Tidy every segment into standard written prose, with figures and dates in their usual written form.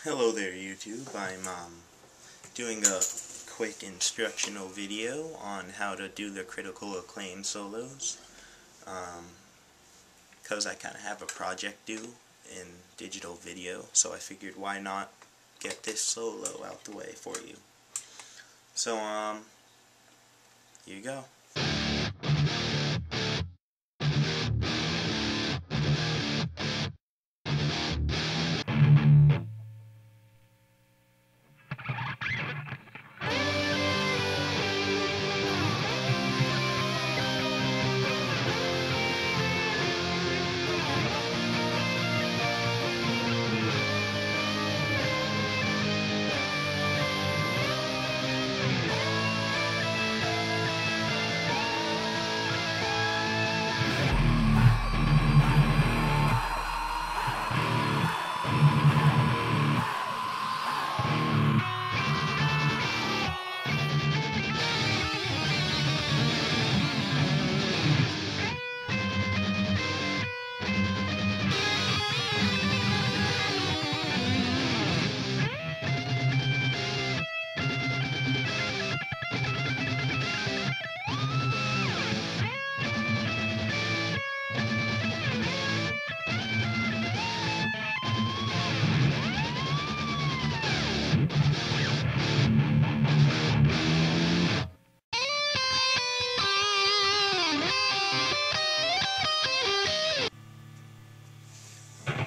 Hello there YouTube. I'm doing a quick instructional video on how to do the critical acclaim solos because I kind of have a project due in digital video, so I figured why not get this solo out the way for you. So here you go.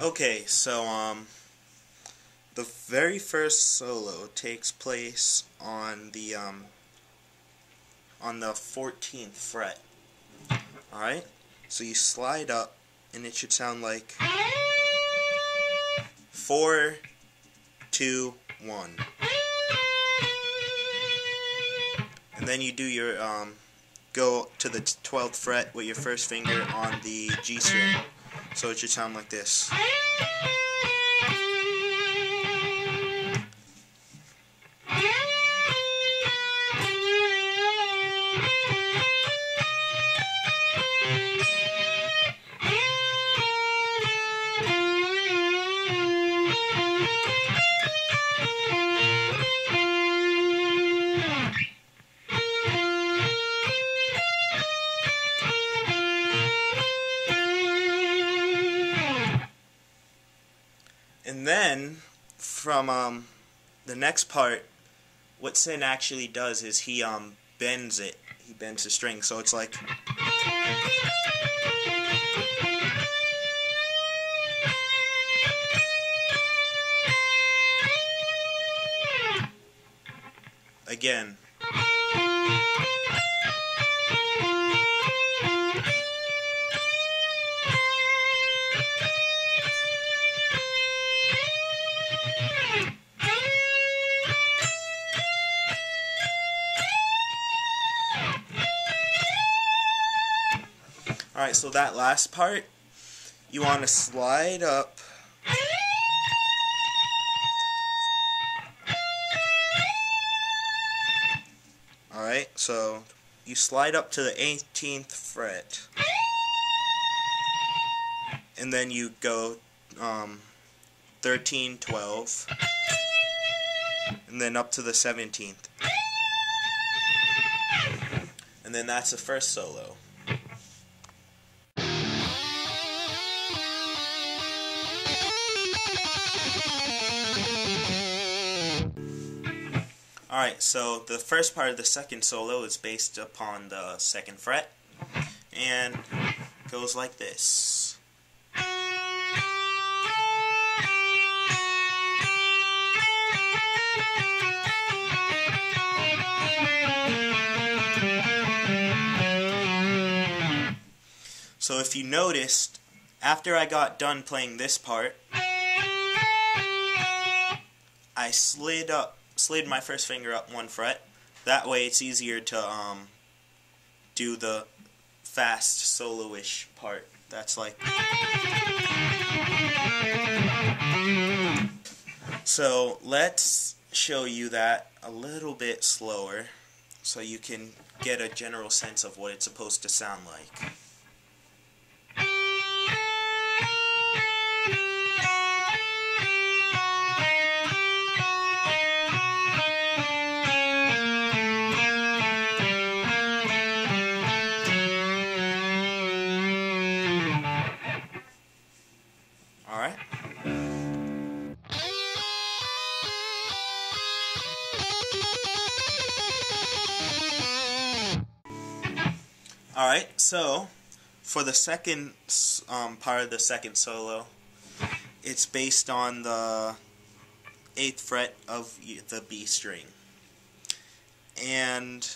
Okay, so the very first solo takes place on the 14th fret. Alright? So you slide up and it should sound like 4, 2, 1. And then you do your go to the 12th fret with your first finger on the G string. So it should sound like this. And then, from the next part, what Sin actually does is he bends it. He bends the string, so it's like... Again. Alright, so that last part, you want to slide up alright, so you slide up to the 18th fret and then you go 13, 12 and then up to the 17th, and then that's the first solo. Alright, so the first part of the second solo is based upon the 2nd fret and goes like this. So if you noticed, after I got done playing this part, I slid my first finger up 1 fret. That way it's easier to do the fast solo-ish part. That's like... So let's show you that a little bit slower so you can get a general sense of what it's supposed to sound like. Alright, so for the second part of the second solo, it's based on the 8th fret of the B string. And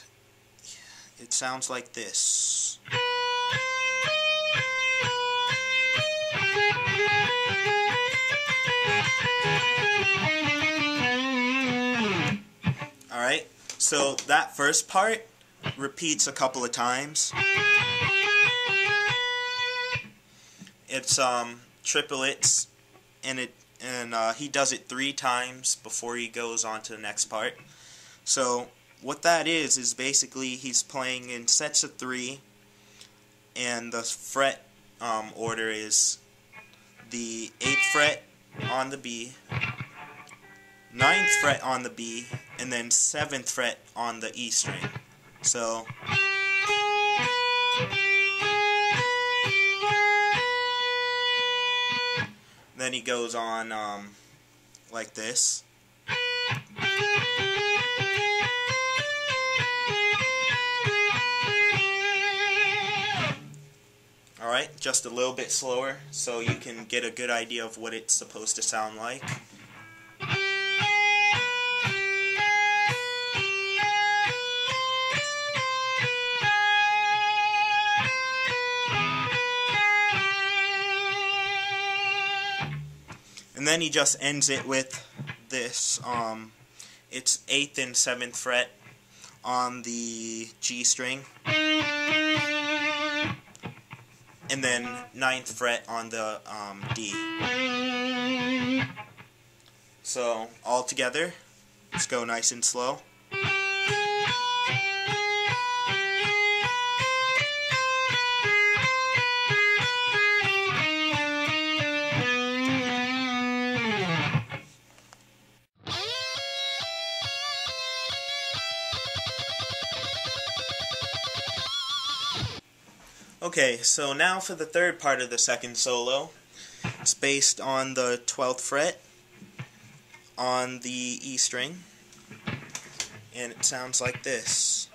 it sounds like this. Alright, so that first part repeats a couple of times. It's triplets, and he does it 3 times before he goes on to the next part. So what that is basically he's playing in sets of 3, and the fret order is the 8th fret on the B, 9th fret on the B, and then 7th fret on the E string. So then he goes on like this. Alright, just a little bit slower so you can get a good idea of what it's supposed to sound like. And then he just ends it with this. It's 8th and 7th fret on the G string, and then 9th fret on the D. So all together, let's go nice and slow. Okay, so now for the third part of the second solo. It's based on the 12th fret on the E string, and it sounds like this.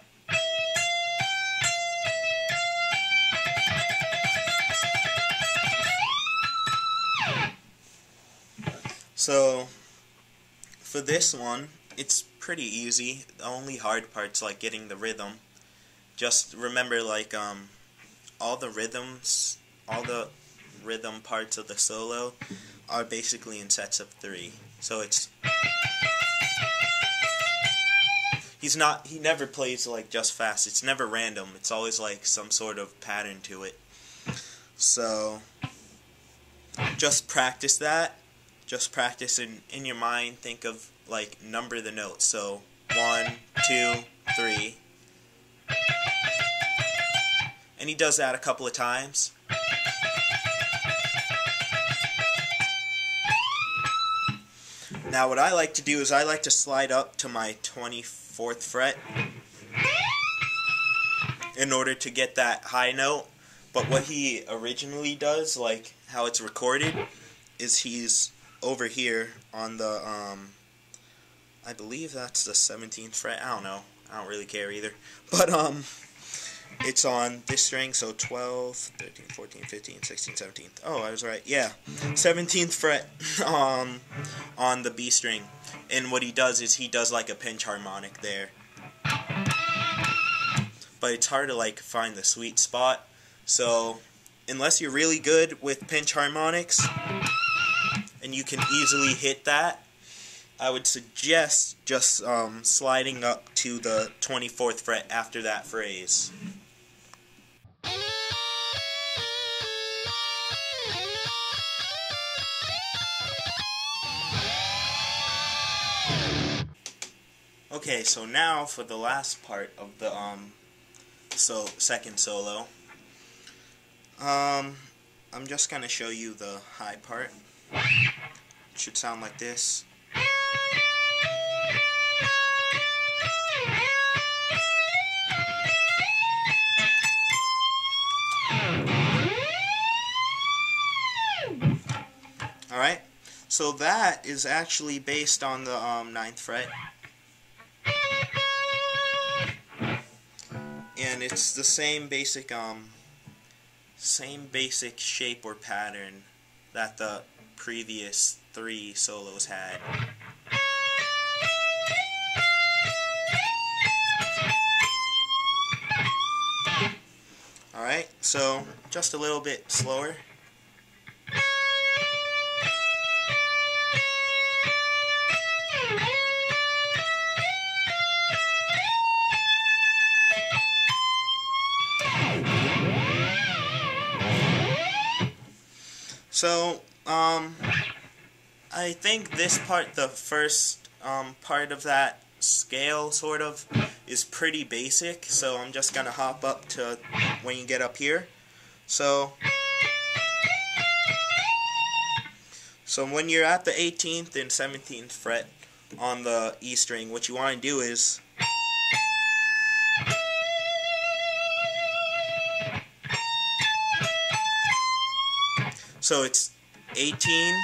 So for this one, it's pretty easy. The only hard part's like getting the rhythm. Just remember, like, all the rhythm parts of the solo are basically in sets of 3. So it's he never plays like just fast. It's never random. It's always like some sort of pattern to it. So just practice that. Just practice in your mind. Think of, like, number the notes. So 1, 2, 3. And he does that a couple of times. Now what I like to do is I like to slide up to my 24th fret in order to get that high note. But what he originally does, like how it's recorded, is he's over here on the, I believe that's the 17th fret. I don't know. I don't really care either. But, it's on this string, so 12, 13, 14, 15, 16, 17. Oh, I was right. Yeah. 17th fret on the B string. And what he does is he does like a pinch harmonic there. But it's hard to, like, find the sweet spot. So unless you're really good with pinch harmonics and you can easily hit that, I would suggest just sliding up to the 24th fret after that phrase. Okay, so now for the last part of the second solo. I'm just gonna show you the high part. It should sound like this. Alright, so that is actually based on the 9th fret. and it's the same basic shape or pattern that the previous 3 solos had. Alright, so just a little bit slower. So, I think this part, the first part of that scale, sort of, is pretty basic, so I'm just going to hop up to when you get up here. So when you're at the 18th and 17th fret on the E string, what you want to do is so it's 18th,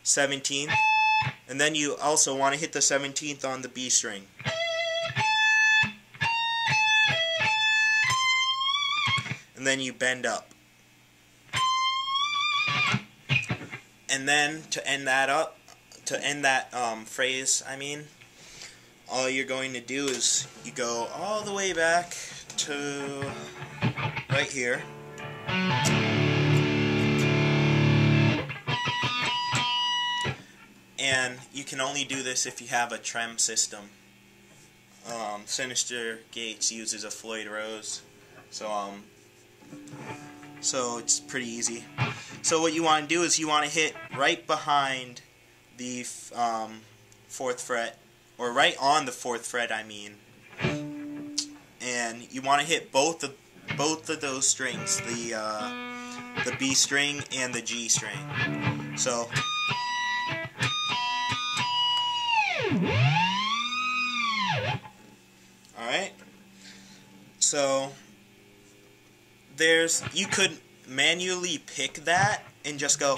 17th, and then you also want to hit the 17th on the B string. And then you bend up. And then to end that phrase, all you're going to do is you go all the way back to right here. And you can only do this if you have a trem system. Sinister Gates uses a Floyd Rose, so it's pretty easy. So what you want to do is you want to hit right behind the 4th fret, or right on the 4th fret, and you want to hit both of those strings, the B string and the G string. So. Alright, so you could manually pick that and just go,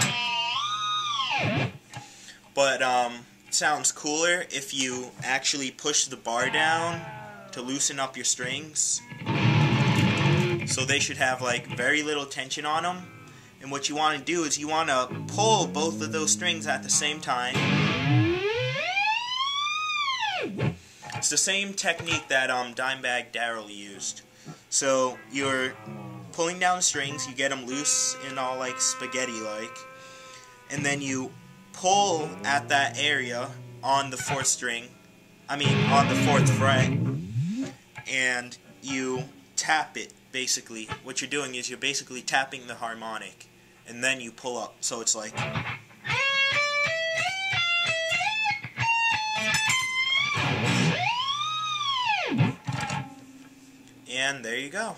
but it sounds cooler if you actually push the bar down to loosen up your strings, so they should have like very little tension on them. And what you want to do is you want to pull both of those strings at the same time. It's the same technique that Dimebag Darrell used. So you're pulling down the strings, you get them loose and all like spaghetti-like, and then you pull at that area on the 4th string, on the 4th fret, and you tap it. Basically, what you're doing is you're basically tapping the harmonic, and then you pull up. So it's like. And there you go.